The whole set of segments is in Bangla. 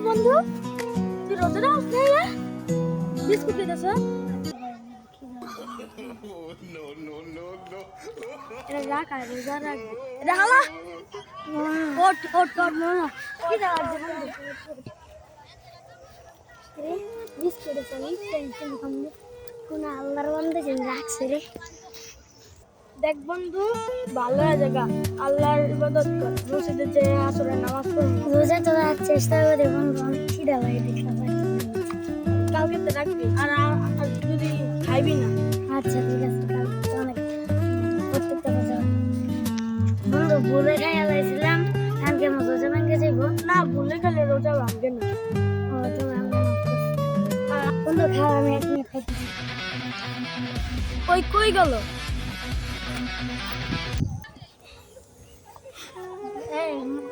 বন্ধু তুই রোজাটা আসলে বিস্কুট খেতেছ রাখ আর রোজা রাখবি এটা হালা ওট ওট ওট না কি রাখছে বন্ধু রে বিস্কুট আছে টেনশন কম কোন আল্লাহর বন্ধু যেন রাখছে রে দেখ বন্ধু ভালো জায়গা আল্লাহর ইবাদত কর মসজিদে যে আসরে নামাজ পড় রোজা তো রাখার চেষ্টা করে বন্ধু অনেক খিদা লাগে দেখলাম কালকে তো রাখবি আর যদি খাইবি না আচ্ছা ঠিক আছে কালকে অনেক প্রত্যেকটা রোজা বন্ধু ভুলে খাই আলাইছিলাম কালকে আমার রোজা ভাঙে যাইব না ভুলে খেলে রোজা ভাঙবে না ও তো বন্ধু খাওয়া আমি এক মিনিট খাইতেছি কই গেল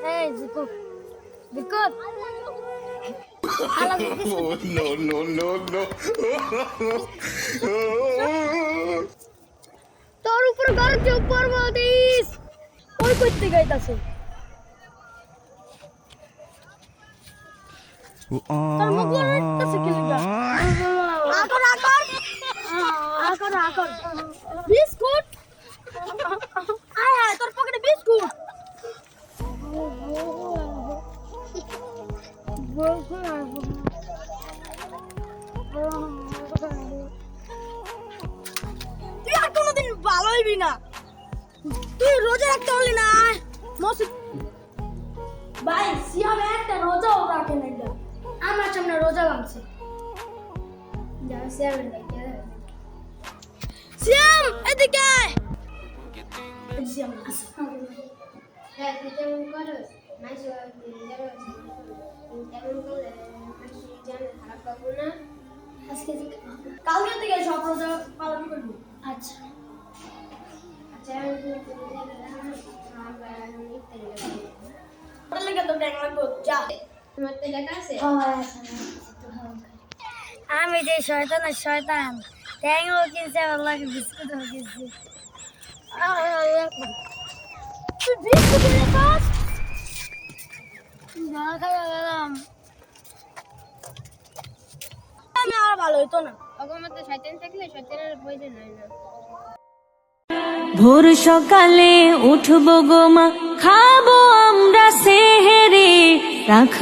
Hey, Zikut. Zikut. No. তোর উপর ঘর চুপ করবো দিস ওই করতে গাইতাছে তোর মুখ লড়াইতাছে কি লাগা আকর বিস্কুট আয় তোর পকেটে বিস্কুট তুই আর কোনোদিন ভালো হইবি না তুই রোজা রাখতে পারলি না ভাই সিয়াম একটা রোজাও রাখে না আমার সামনে রোজা ভাঙছে সিয়াম এদিকে সিয়াম হ্যাঁ তুই কেমন করস খারাপ পাবো না আজকে কালকে থেকে সব রোজা পালন করবো আচ্ছা আমি যে শয়তান ট্যাংও কিনছে আল্লাহ বিস্কুটও কিনছে তুই বিস্কুট কিনে খাস না খাইয়া গেলাম আমি আর ভালো হইতো না অগমতে শয়তান থাকলে শয়তানের প্রয়োজন হয় না ভোর সকালে উঠবো গো মা খাবো আমরা সেহেরে রাখ